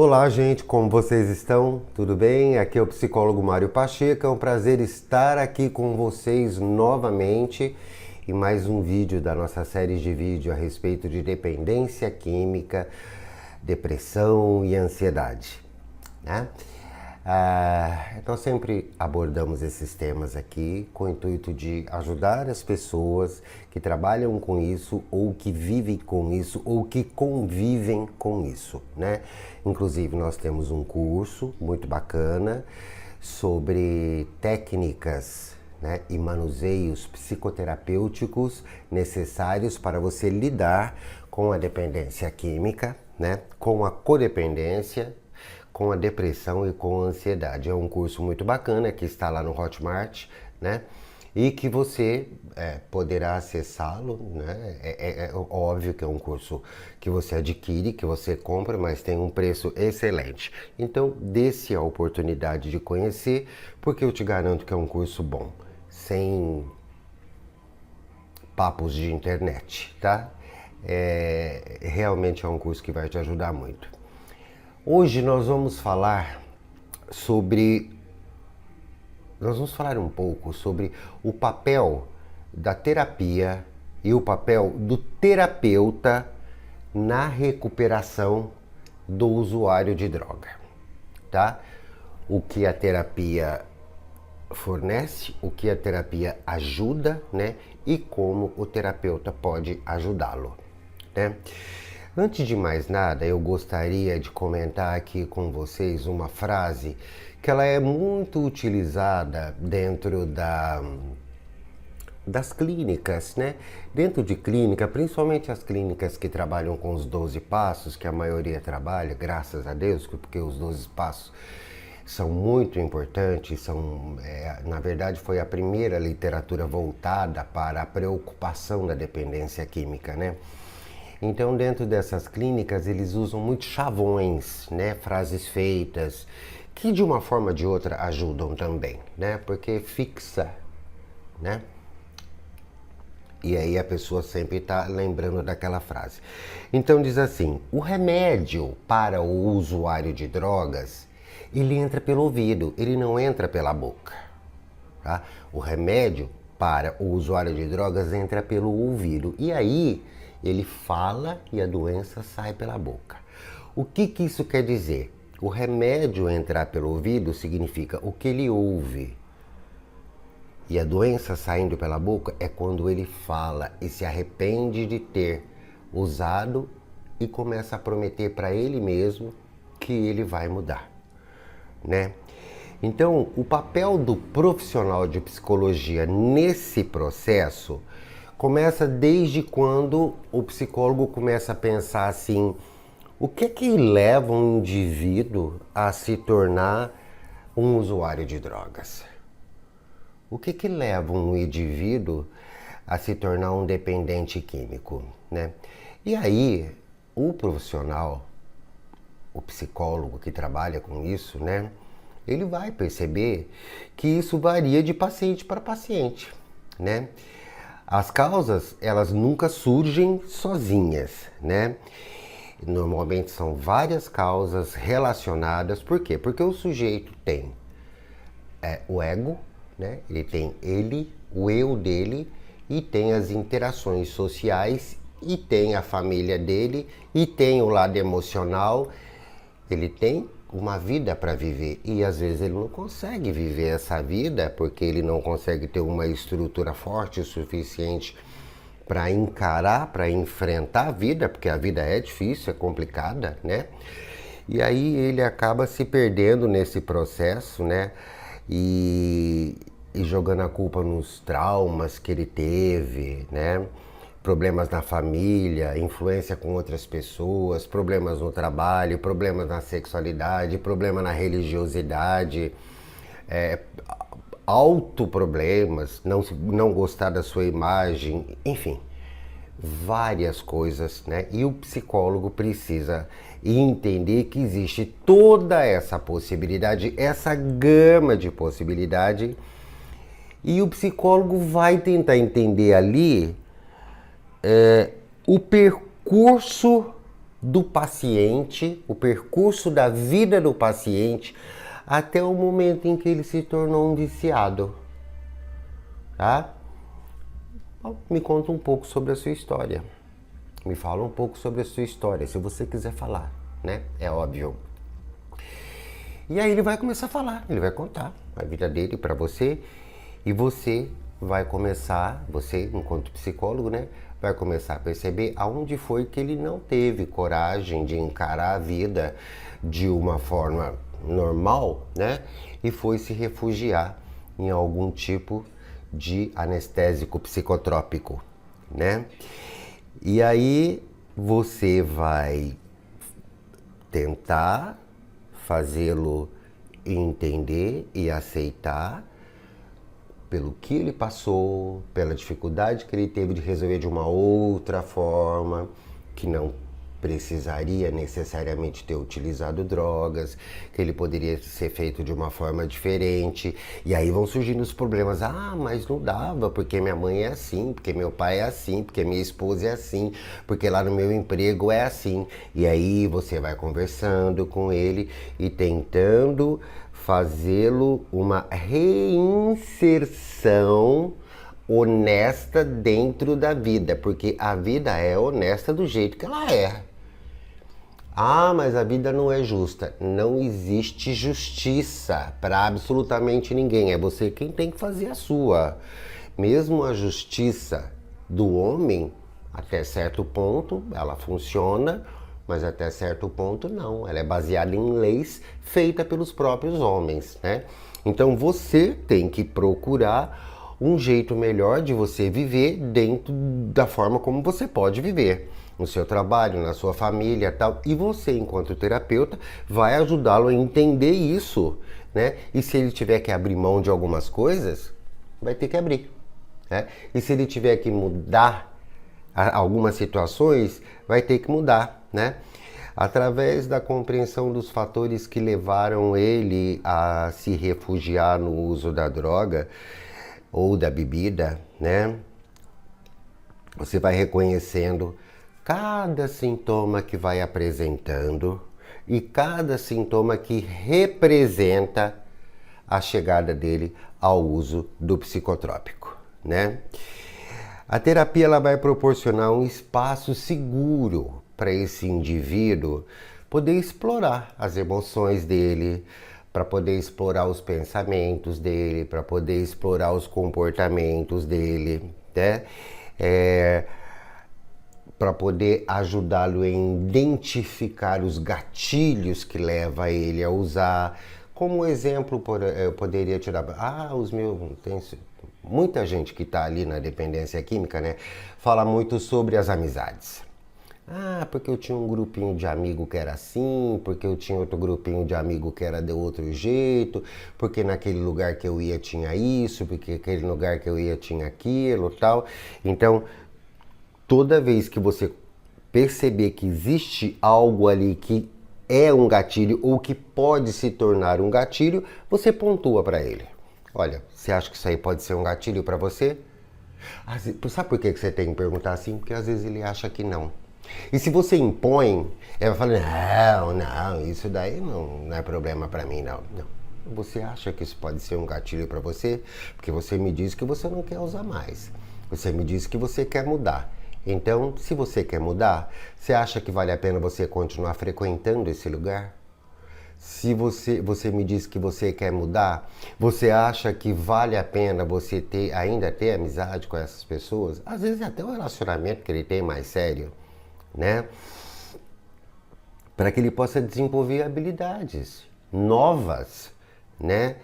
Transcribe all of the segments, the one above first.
Olá, gente, como vocês estão? Tudo bem? Aqui é o psicólogo Mário Pacheco. É um prazer estar aqui com vocês novamente em mais um vídeo da nossa série de vídeo a respeito de dependência química, depressão e ansiedade, né? Nós sempre abordamos esses temas aqui com o intuito de ajudar as pessoas que trabalham com isso, ou que vivem com isso, ou que convivem com isso, né? Inclusive, nós temos um curso muito bacana sobre técnicas, né, e manuseios psicoterapêuticos necessários para você lidar com a dependência química, né, com a codependência, com a depressão e com a ansiedade. É um curso muito bacana que está lá no Hotmart, né? E que você poderá acessá-lo, né? É óbvio que é um curso que você adquire, que você compra, mas tem um preço excelente. Então, dê-se a oportunidade de conhecer, porque eu te garanto que é um curso bom, sem papos de internet, tá? Realmente é um curso que vai te ajudar muito. Hoje nós vamos falar um pouco sobre o papel da terapia e o papel do terapeuta na recuperação do usuário de droga, tá? O que a terapia fornece, o que a terapia ajuda, né? E como o terapeuta pode ajudá-lo, né? Antes de mais nada, eu gostaria de comentar aqui com vocês uma frase que ela é muito utilizada dentro das clínicas, né? Dentro de clínica, principalmente as clínicas que trabalham com os 12 passos, que a maioria trabalha, graças a Deus, porque os 12 passos são muito importantes, na verdade foi a primeira literatura voltada para a preocupação da dependência química, né? Então, dentro dessas clínicas, eles usam muitos chavões, né? Frases feitas, que de uma forma ou de outra ajudam também, né? Porque fixa, né? E aí a pessoa sempre está lembrando daquela frase. Então diz assim: o remédio para o usuário de drogas, ele entra pelo ouvido, ele não entra pela boca, tá? O remédio para o usuário de drogas entra pelo ouvido. E aí ele fala e a doença sai pela boca. O que isso quer dizer? O remédio entrar pelo ouvido significa o que ele ouve. E a doença saindo pela boca é quando ele fala e se arrepende de ter usado e começa a prometer para ele mesmo que ele vai mudar, né? Então, o papel do profissional de psicologia nesse processo começa desde quando o psicólogo começa a pensar assim: o que leva um indivíduo a se tornar um usuário de drogas? O que leva um indivíduo a se tornar um dependente químico, né? E aí, o profissional, o psicólogo que trabalha com isso, né? Ele vai perceber que isso varia de paciente para paciente, né? As causas, elas nunca surgem sozinhas, né? Normalmente são várias causas relacionadas. Por quê? Porque o sujeito tem o ego, né? Ele tem o eu dele, e tem as interações sociais, e tem a família dele, e tem o lado emocional. Ele tem uma vida para viver e às vezes ele não consegue viver essa vida porque ele não consegue ter uma estrutura forte o suficiente para encarar, para enfrentar a vida, porque a vida é difícil, é complicada, né? E aí ele acaba se perdendo nesse processo, né? E jogando a culpa nos traumas que ele teve, né? Problemas na família, influência com outras pessoas, problemas no trabalho, problemas na sexualidade, problema na religiosidade, autoproblemas, não gostar da sua imagem, enfim, várias coisas, né? E o psicólogo precisa entender que existe toda essa possibilidade, essa gama de possibilidade, e o psicólogo vai tentar entender ali o percurso do paciente, o percurso da vida do paciente, até o momento em que ele se tornou um viciado, tá? Me conta um pouco sobre a sua história. Me fala um pouco sobre a sua história, se você quiser falar, né? É óbvio. E aí ele vai começar a falar, ele vai contar a vida dele para você e você vai começar, você enquanto psicólogo, né? Vai começar a perceber aonde foi que ele não teve coragem de encarar a vida de uma forma normal, né? E foi se refugiar em algum tipo de anestésico psicotrópico, né? E aí você vai tentar fazê-lo entender e aceitar pelo que ele passou, pela dificuldade que ele teve de resolver de uma outra forma, que não precisaria necessariamente ter utilizado drogas, que ele poderia ser feito de uma forma diferente. E aí vão surgindo os problemas. Ah, mas não dava, porque minha mãe é assim, porque meu pai é assim, porque minha esposa é assim, porque lá no meu emprego é assim. E aí você vai conversando com ele e tentando fazê-lo uma reinserção honesta dentro da vida, porque a vida é honesta do jeito que ela é. Ah, mas a vida não é justa. Não existe justiça para absolutamente ninguém. É você quem tem que fazer a sua. Mesmo a justiça do homem, até certo ponto, ela funciona, mas até certo ponto não. Ela é baseada em leis feitas pelos próprios homens, né? Então você tem que procurar um jeito melhor de você viver dentro da forma como você pode viver. No seu trabalho, na sua família e tal. E você, enquanto terapeuta, vai ajudá-lo a entender isso, né? E se ele tiver que abrir mão de algumas coisas, vai ter que abrir, né? E se ele tiver que mudar algumas situações, vai ter que mudar, né? Através da compreensão dos fatores que levaram ele a se refugiar no uso da droga ou da bebida, né? Você vai reconhecendo cada sintoma que vai apresentando e cada sintoma que representa a chegada dele ao uso do psicotrópico, né? A terapia ela vai proporcionar um espaço seguro para esse indivíduo poder explorar as emoções dele, para poder explorar os pensamentos dele, para poder explorar os comportamentos dele, né? Para poder ajudá-lo a identificar os gatilhos que leva ele a usar. Como exemplo, eu poderia tirar... tem muita gente que está ali na dependência química, né? Fala muito sobre as amizades. Ah, porque eu tinha um grupinho de amigo que era assim, porque eu tinha outro grupinho de amigo que era de outro jeito, porque naquele lugar que eu ia tinha isso, porque naquele lugar que eu ia tinha aquilo, tal. Então, toda vez que você perceber que existe algo ali que é um gatilho ou que pode se tornar um gatilho, você pontua para ele. Olha, você acha que isso aí pode ser um gatilho para você? Sabe por que você tem que perguntar assim? Porque às vezes ele acha que não. E se você impõe, ele vai falar, não, isso daí não é problema para mim, não. Você acha que isso pode ser um gatilho para você? Porque você me diz que você não quer usar mais. Você me diz que você quer mudar. Então, se você quer mudar, você acha que vale a pena você continuar frequentando esse lugar? Se você me diz que você quer mudar, você acha que vale a pena você ainda ter amizade com essas pessoas? Às vezes até o relacionamento que ele tem mais sério, né? Para que ele possa desenvolver habilidades novas, né?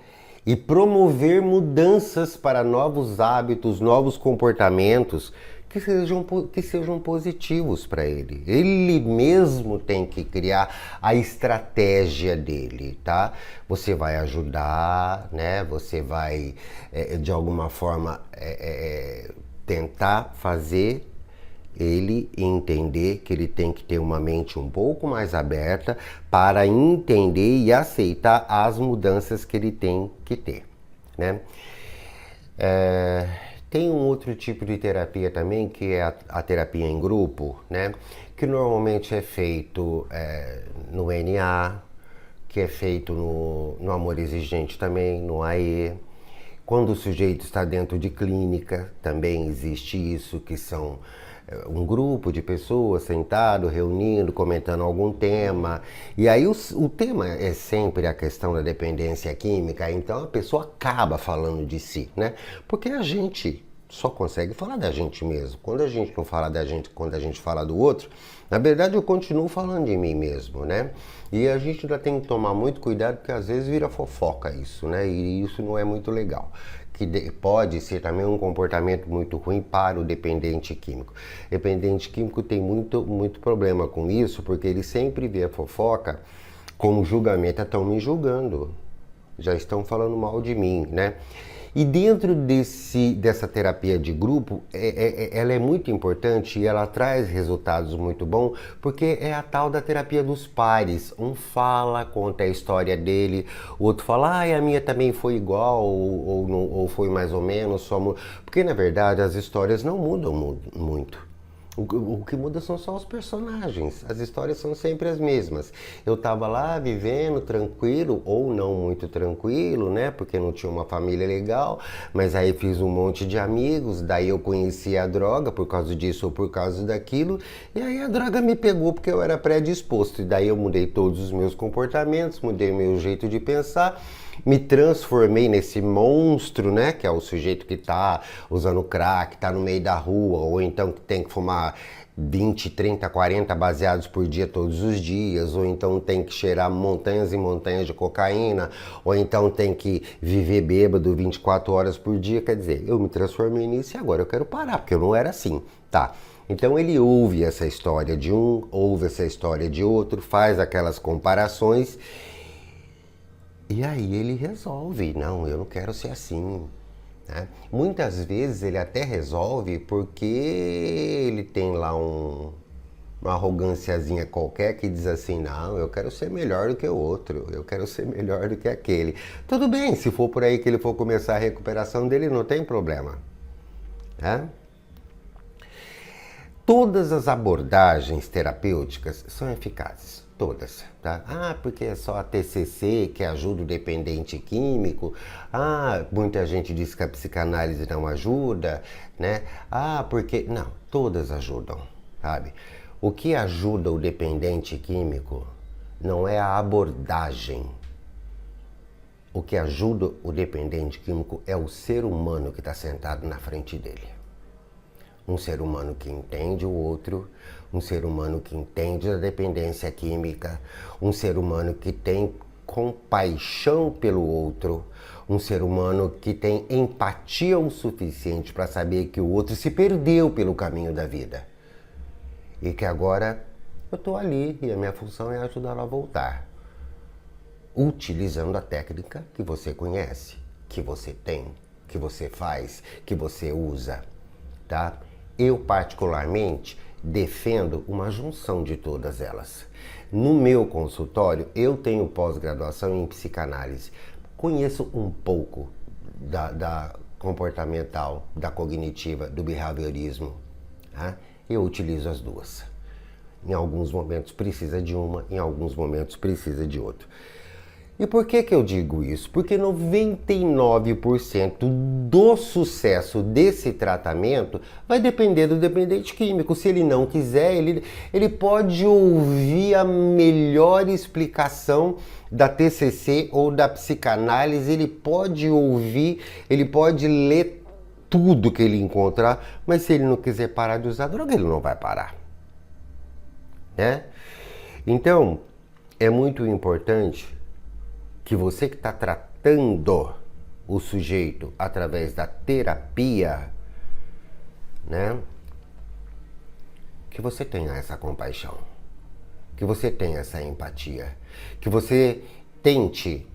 E promover mudanças para novos hábitos, novos comportamentos que sejam positivos para ele. Ele mesmo tem que criar a estratégia dele, tá? Você vai ajudar, né? Você vai, de alguma forma, tentar fazer ele entender que ele tem que ter uma mente um pouco mais aberta para entender e aceitar as mudanças que ele tem que ter, né? tem um outro tipo de terapia também, que é a terapia em grupo, né? Que normalmente é feito no NA, que é feito no Amor Exigente também, no AE. Quando o sujeito está dentro de clínica, também existe isso, que são um grupo de pessoas sentado, reunindo, comentando algum tema. E aí o tema é sempre a questão da dependência química, então a pessoa acaba falando de si, né? Porque a gente só consegue falar da gente mesmo. Quando a gente não fala da gente, quando a gente fala do outro, na verdade eu continuo falando de mim mesmo, né? E a gente ainda tem que tomar muito cuidado, porque às vezes vira fofoca isso, né? E isso não é muito legal. Que pode ser também um comportamento muito ruim para o dependente químico. Dependente químico tem muito problema com isso, porque ele sempre vê a fofoca como julgamento. Estão me julgando, já estão falando mal de mim, né? E dentro dessa terapia de grupo, ela é muito importante e ela traz resultados muito bons, porque é a tal da terapia dos pares. Um fala, conta a história dele, o outro fala, a minha também foi igual, ou foi mais ou menos, porque na verdade as histórias não mudam muito. O que muda são só os personagens. As histórias são sempre as mesmas. Eu tava lá vivendo tranquilo, ou não muito tranquilo, né? Porque não tinha uma família legal, mas aí fiz um monte de amigos, daí eu conheci a droga por causa disso ou por causa daquilo, e aí a droga me pegou porque eu era predisposto, e daí eu mudei todos os meus comportamentos, mudei meu jeito de pensar, me transformei nesse monstro, né? Que é o sujeito que tá usando crack, tá no meio da rua, ou então que tem que fumar 20, 30, 40 baseados por dia todos os dias, ou então tem que cheirar montanhas e montanhas de cocaína, ou então tem que viver bêbado 24 horas por dia. Quer dizer, eu me transformei nisso e agora eu quero parar, porque eu não era assim, tá? Então ele ouve essa história de um, ouve essa história de outro, faz aquelas comparações. E aí ele resolve, não, eu não quero ser assim, né? Muitas vezes ele até resolve porque ele tem lá uma arroganciazinha qualquer que diz assim, não, eu quero ser melhor do que o outro, eu quero ser melhor do que aquele. Tudo bem, se for por aí que ele for começar a recuperação dele, não tem problema, né? Todas as abordagens terapêuticas são eficazes. Todas, tá? Porque é só a TCC que ajuda o dependente químico. Muita gente diz que a psicanálise não ajuda, né? Porque... Não, todas ajudam, sabe? O que ajuda o dependente químico não é a abordagem. O que ajuda o dependente químico é o ser humano que está sentado na frente dele. Um ser humano que entende o outro, um ser humano que entende a dependência química, um ser humano que tem compaixão pelo outro, um ser humano que tem empatia o suficiente para saber que o outro se perdeu pelo caminho da vida e que agora eu estou ali e a minha função é ajudá-lo a voltar, utilizando a técnica que você conhece, que você tem, que você faz, que você usa, tá? Eu, particularmente, defendo uma junção de todas elas. No meu consultório, eu tenho pós-graduação em psicanálise. Conheço um pouco da comportamental, da cognitiva, do behaviorismo. Tá? Eu utilizo as duas. Em alguns momentos precisa de uma, em alguns momentos precisa de outra. E por que eu digo isso? Porque 99% do sucesso desse tratamento vai depender do dependente químico. Se ele não quiser, ele pode ouvir a melhor explicação da TCC ou da psicanálise, ele pode ouvir, ele pode ler tudo que ele encontrar, mas se ele não quiser parar de usar droga, ele não vai parar, né? Então, é muito importante que você que está tratando o sujeito através da terapia, né? Que você tenha essa compaixão, que você tenha essa empatia, que você tente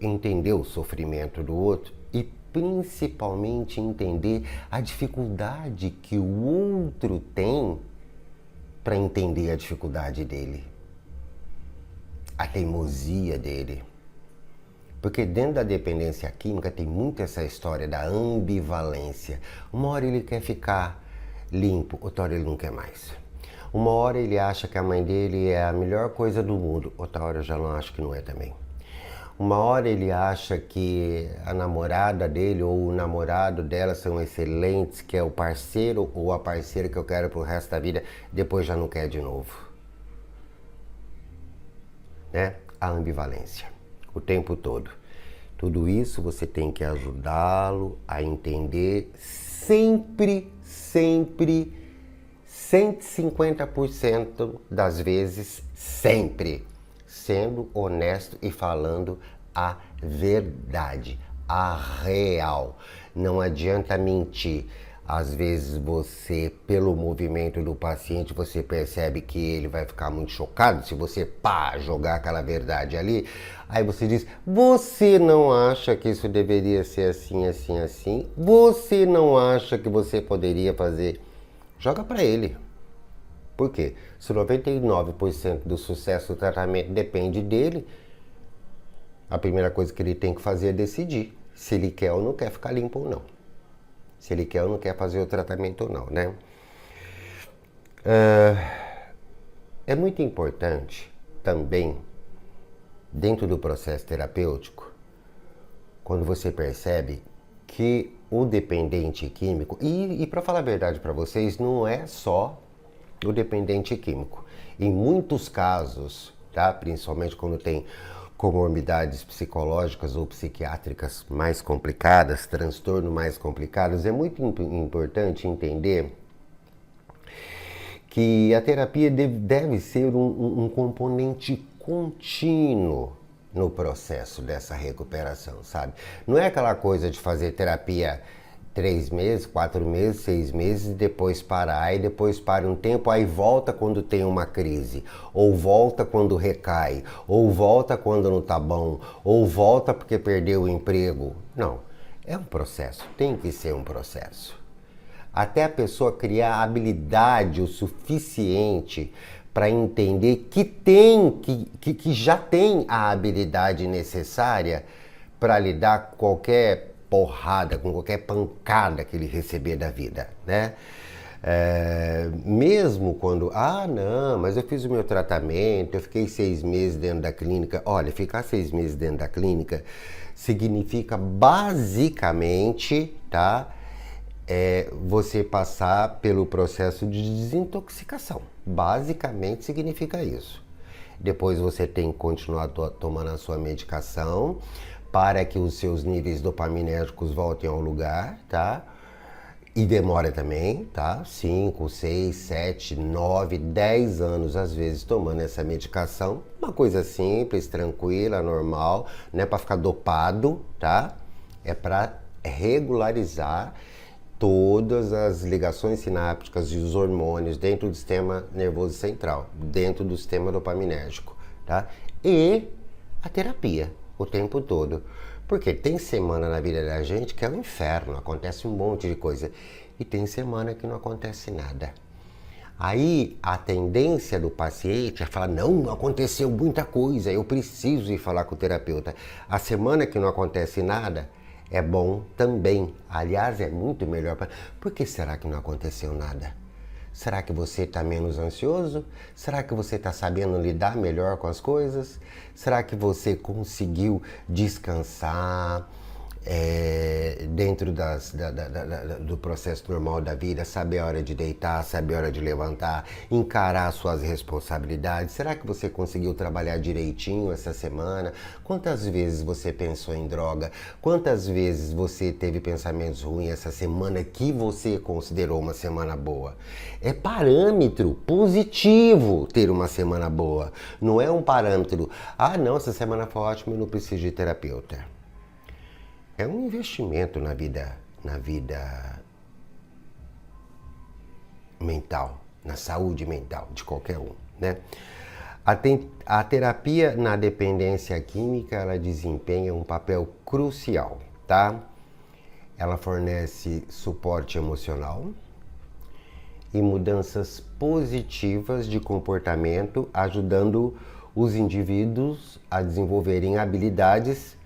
entender o sofrimento do outro e principalmente entender a dificuldade que o outro tem para entender a dificuldade dele. A teimosia dele. Porque dentro da dependência química tem muito essa história da ambivalência. Uma hora ele quer ficar limpo, outra hora ele não quer mais. Uma hora ele acha que a mãe dele é a melhor coisa do mundo, outra hora eu já não acho que não é também. Uma hora ele acha que a namorada dele ou o namorado dela são excelentes, que é o parceiro ou a parceira que eu quero pro resto da vida, depois já não quer de novo. Né? A ambivalência, o tempo todo. Tudo isso você tem que ajudá-lo a entender sempre, 150% das vezes, sempre, sendo honesto e falando a verdade, a real. Não adianta mentir. Às vezes você, pelo movimento do paciente, você percebe que ele vai ficar muito chocado se você, jogar aquela verdade ali. Aí você diz, você não acha que isso deveria ser assim, assim, assim? Você não acha que você poderia fazer? Joga para ele. Por quê? Se 99% do sucesso do tratamento depende dele, a primeira coisa que ele tem que fazer é decidir se ele quer ou não quer ficar limpo ou não. Se ele quer ou não quer fazer o tratamento ou não, né? É muito importante também, dentro do processo terapêutico, quando você percebe que o dependente químico, e para falar a verdade para vocês, não é só o dependente químico. Em muitos casos, tá? Principalmente quando tem comorbidades psicológicas ou psiquiátricas mais complicadas, transtornos mais complicados, é muito importante entender que a terapia deve ser um componente contínuo no processo dessa recuperação, sabe? Não é aquela coisa de fazer terapia 3 meses, 4 meses, 6 meses e depois parar, aí depois para um tempo, aí volta quando tem uma crise, ou volta quando recai, ou volta quando não tá bom, ou volta porque perdeu o emprego. Não, é um processo, tem que ser um processo. Até a pessoa criar habilidade o suficiente para entender que já tem a habilidade necessária para lidar com qualquer porrada, com qualquer pancada que ele receber da vida, né? Mesmo quando, não, mas eu fiz o meu tratamento, eu fiquei 6 meses dentro da clínica. Olha, ficar 6 meses dentro da clínica significa basicamente, tá? Você passar pelo processo de desintoxicação. Basicamente significa isso. Depois você tem que continuar tomando a sua medicação para que os seus níveis dopaminérgicos voltem ao lugar, tá? E demora também, tá? 5, 6, 7, 9, 10 anos, às vezes, tomando essa medicação. Uma coisa simples, tranquila, normal, não é para ficar dopado, tá? É para regularizar todas as ligações sinápticas e os hormônios dentro do sistema nervoso central, dentro do sistema dopaminérgico, tá? E a terapia o tempo todo. Porque tem semana na vida da gente que é um inferno, acontece um monte de coisa. E tem semana que não acontece nada. Aí a tendência do paciente é falar, não aconteceu muita coisa, eu preciso ir falar com o terapeuta. A semana que não acontece nada é bom também. Aliás, é muito melhor. Por que será que não aconteceu nada? Será que você está menos ansioso? Será que você está sabendo lidar melhor com as coisas? Será que você conseguiu descansar dentro do processo normal da vida? Saber a hora de deitar, saber a hora de levantar, encarar suas responsabilidades? Será que você conseguiu trabalhar direitinho essa semana? Quantas vezes você pensou em droga? Quantas vezes você teve pensamentos ruins essa semana que você considerou uma semana boa? É parâmetro positivo ter uma semana boa. Não é um parâmetro, não, essa semana foi ótima, eu não preciso de terapeuta. É um investimento na vida mental, na saúde mental de qualquer um, né? A terapia na dependência química, ela desempenha um papel crucial, tá? Ela fornece suporte emocional e mudanças positivas de comportamento, ajudando os indivíduos a desenvolverem habilidades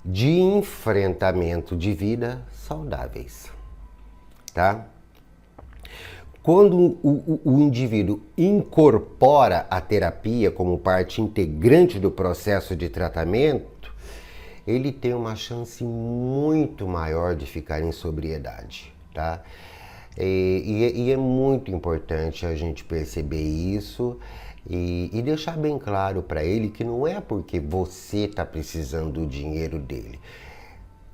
de enfrentamento de vida saudáveis, tá? Quando o indivíduo incorpora a terapia como parte integrante do processo de tratamento, ele tem uma chance muito maior de ficar em sobriedade, tá? E é muito importante a gente perceber isso e deixar bem claro para ele que não é porque você está precisando do dinheiro dele.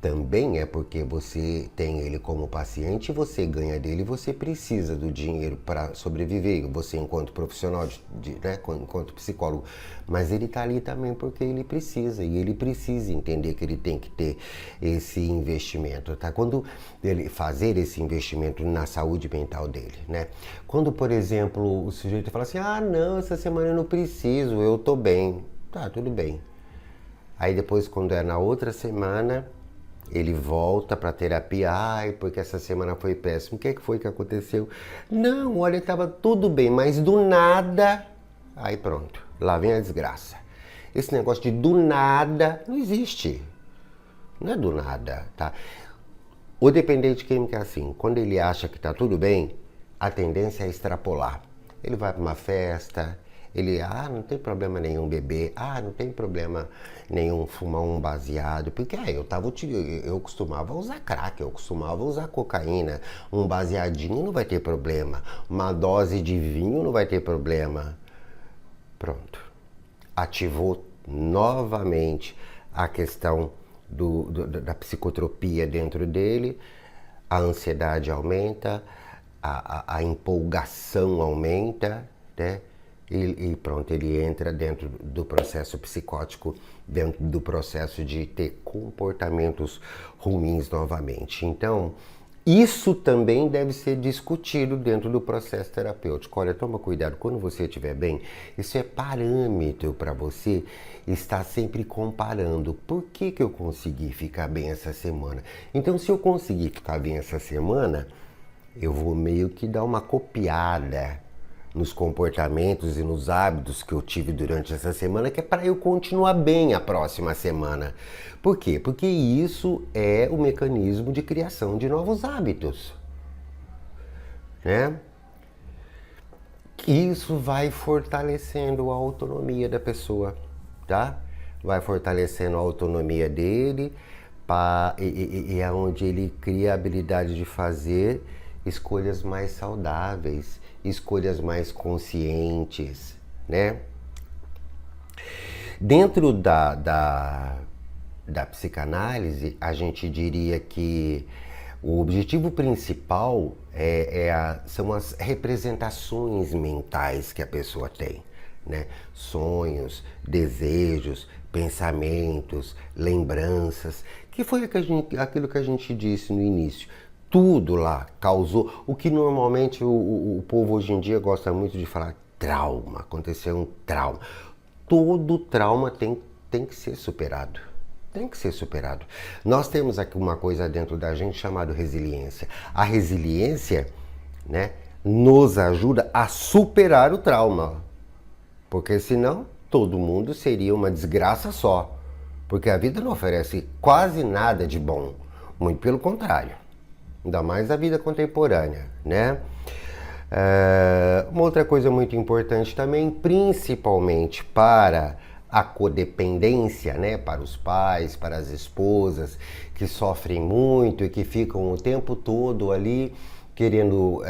Também é porque você tem ele como paciente, você ganha dele, você precisa do dinheiro para sobreviver, você enquanto profissional, né, enquanto psicólogo. Mas ele está ali também porque ele precisa, e ele precisa entender que ele tem que ter esse investimento, tá? Quando ele fazer esse investimento na saúde mental dele, né? Quando, por exemplo, o sujeito fala assim, ah, não, essa semana eu não preciso, eu tô bem. Tá, tudo bem. Aí depois, quando é na outra semana, ele volta para terapia, ai, porque essa semana foi péssimo. O que foi que aconteceu? Não, olha, estava tudo bem, mas do nada, aí pronto, lá vem a desgraça. Esse negócio de do nada não existe. Não é do nada, tá? O dependente químico é assim, quando ele acha que está tudo bem, a tendência é extrapolar. Ele vai para uma festa, ele, não tem problema nenhum beber, não tem problema nenhum fumar um baseado, porque eu costumava usar crack, eu costumava usar cocaína, um baseadinho não vai ter problema, uma dose de vinho não vai ter problema. Pronto, ativou novamente a questão da psicotropia dentro dele, a ansiedade aumenta, a empolgação aumenta, né? E pronto, ele entra dentro do processo psicótico, dentro do processo de ter comportamentos ruins novamente. Então, isso também deve ser discutido dentro do processo terapêutico. Olha, toma cuidado, quando você estiver bem, isso é parâmetro para você estar sempre comparando. Por que eu consegui ficar bem essa semana? Então, se eu conseguir ficar bem essa semana, eu vou meio que dar uma copiada nos comportamentos e nos hábitos que eu tive durante essa semana, que é para eu continuar bem a próxima semana. Por quê? Porque isso é o mecanismo de criação de novos hábitos, né? Isso vai fortalecendo a autonomia da pessoa, tá? Vai fortalecendo a autonomia dele e é onde ele cria a habilidade de fazer escolhas mais saudáveis, escolhas mais conscientes, né? Dentro da psicanálise, a gente diria que o objetivo principal são as representações mentais que a pessoa tem, né? Sonhos, desejos, pensamentos, lembranças, que foi aquilo que a gente disse no início. Tudo lá causou o que normalmente o povo hoje em dia gosta muito de falar, trauma, aconteceu um trauma. Todo trauma tem que ser superado. Tem que ser superado. Nós temos aqui uma coisa dentro da gente chamada resiliência. A resiliência, né, nos ajuda a superar o trauma. Porque senão todo mundo seria uma desgraça só. Porque a vida não oferece quase nada de bom. Muito pelo contrário. Ainda mais a vida contemporânea, né? Uma outra coisa muito importante também, principalmente para a codependência, né? Para os pais, para as esposas que sofrem muito e que ficam o tempo todo ali querendo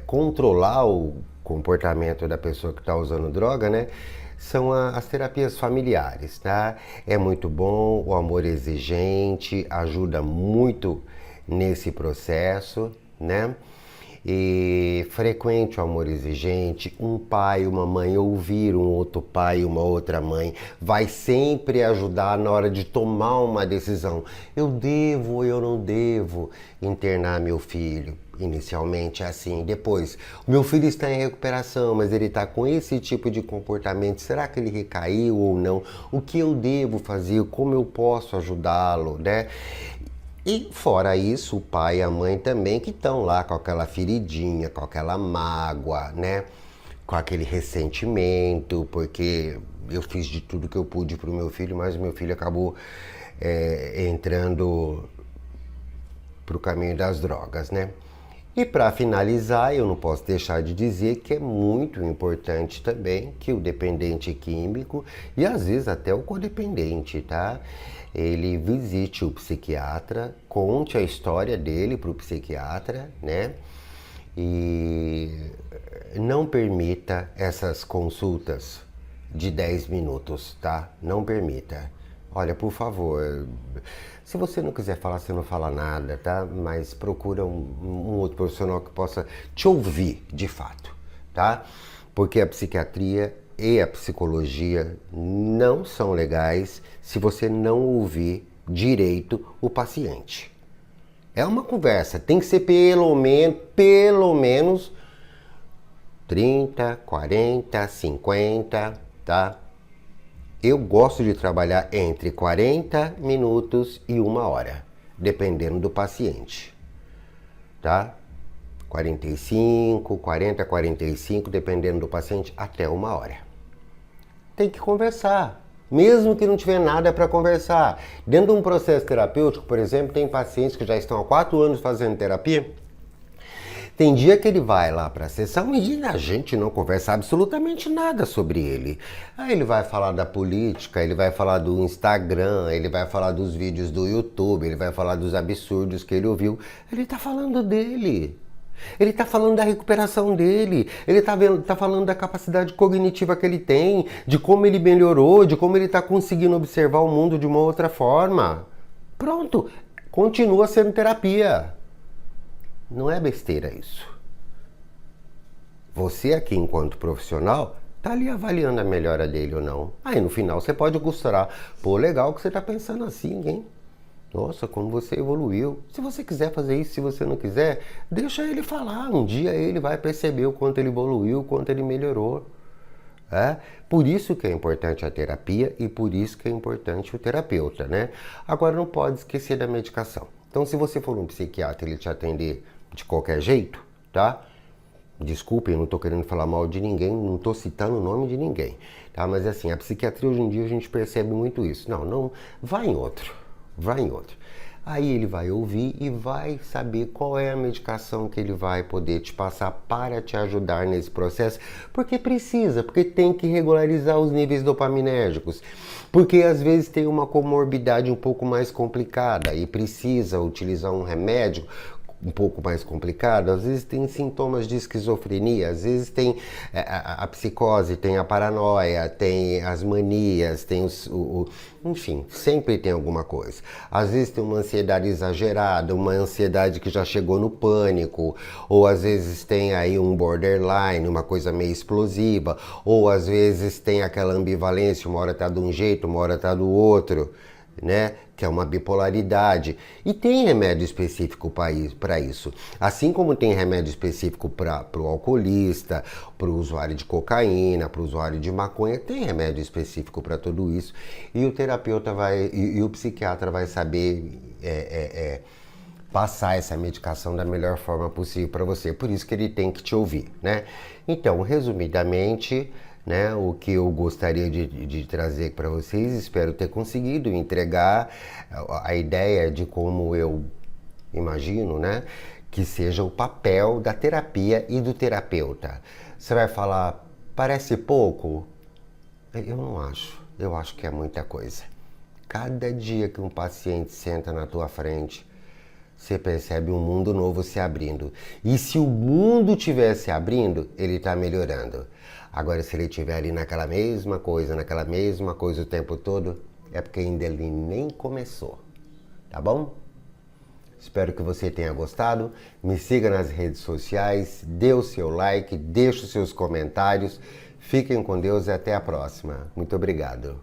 controlar o comportamento da pessoa que está usando droga, né? São as terapias familiares, tá? É muito bom, o amor exigente ajuda muito nesse processo, né? E frequente o amor exigente, um pai e uma mãe ouvir um outro pai e uma outra mãe vai sempre ajudar na hora de tomar uma decisão. Eu devo ou eu não devo internar meu filho? Inicialmente é assim, depois, o meu filho está em recuperação, mas ele está com esse tipo de comportamento, será que ele recaiu ou não? O que eu devo fazer? Como eu posso ajudá-lo, né? E fora isso, o pai e a mãe também que estão lá com aquela feridinha, com aquela mágoa, né? Com aquele ressentimento, porque eu fiz de tudo que eu pude para o meu filho, mas o meu filho acabou entrando para o caminho das drogas, né? E para finalizar, eu não posso deixar de dizer que é muito importante também que o dependente químico e às vezes até o codependente, tá? Ele visite o psiquiatra, conte a história dele para o psiquiatra, né? E não permita essas consultas de 10 minutos, tá? Não permita. Olha, por favor, se você não quiser falar, você não fala nada, tá? Mas procura um outro profissional que possa te ouvir de fato, tá? Porque a psiquiatria e a psicologia não são legais se você não ouvir direito o paciente. É uma conversa, tem que ser pelo menos 30, 40, 50, tá? Eu gosto de trabalhar entre 40 minutos e 1 hora, dependendo do paciente, tá? 45, 40, 45, dependendo do paciente, até 1 hora. Tem que conversar, mesmo que não tiver nada para conversar. Dentro de um processo terapêutico, por exemplo, tem pacientes que já estão há 4 anos fazendo terapia. Tem dia que ele vai lá para a sessão e a gente não conversa absolutamente nada sobre ele. Aí ele vai falar da política, ele vai falar do Instagram, ele vai falar dos vídeos do YouTube, ele vai falar dos absurdos que ele ouviu. Ele está falando dele. Ele está falando da recuperação dele, ele está falando da capacidade cognitiva que ele tem, de como ele melhorou, de como ele está conseguindo observar o mundo de uma outra forma. Pronto, continua sendo terapia. Não é besteira isso. Você aqui, enquanto profissional, tá ali avaliando a melhora dele ou não. Aí no final você pode costurar. Pô, legal que você tá pensando assim, hein? Nossa, como você evoluiu. Se você quiser fazer isso, se você não quiser, deixa ele falar. Um dia ele vai perceber o quanto ele evoluiu, o quanto ele melhorou. É? Por isso que é importante a terapia e por isso que é importante o terapeuta, né? Agora não pode esquecer da medicação. Então se você for um psiquiatra e ele te atender de qualquer jeito, tá? Desculpem, eu não tô querendo falar mal de ninguém, não tô citando o nome de ninguém, tá? Mas assim, a psiquiatria hoje em dia a gente percebe muito isso. Não, vai em outro, vai em outro. Aí ele vai ouvir e vai saber qual é a medicação que ele vai poder te passar para te ajudar nesse processo, porque precisa, porque tem que regularizar os níveis dopaminérgicos, porque às vezes tem uma comorbidade um pouco mais complicada e precisa utilizar um remédio um pouco mais complicado, às vezes tem sintomas de esquizofrenia, às vezes tem a psicose, tem a paranoia, tem as manias, tem enfim, sempre tem alguma coisa. Às vezes tem uma ansiedade exagerada, uma ansiedade que já chegou no pânico, ou às vezes tem aí um borderline, uma coisa meio explosiva, ou às vezes tem aquela ambivalência, uma hora tá de um jeito, uma hora tá do outro, né? Que é uma bipolaridade. E tem remédio específico para isso. Assim como tem remédio específico para o alcoolista, para o usuário de cocaína, para o usuário de maconha, tem remédio específico para tudo isso. E o terapeuta e o psiquiatra vai saber passar essa medicação da melhor forma possível para você. Por isso que ele tem que te ouvir, né? Então, resumidamente, né, o que eu gostaria de trazer para vocês, espero ter conseguido entregar a ideia de como eu imagino, né, que seja o papel da terapia e do terapeuta. Você vai falar, parece pouco? Eu não acho, eu acho que é muita coisa. Cada dia que um paciente senta na tua frente, você percebe um mundo novo se abrindo. E se o mundo estiver se abrindo, ele está melhorando. Agora, se ele estiver ali naquela mesma coisa o tempo todo, é porque ainda ele nem começou. Tá bom? Espero que você tenha gostado. Me siga nas redes sociais, dê o seu like, deixe os seus comentários. Fiquem com Deus e até a próxima. Muito obrigado.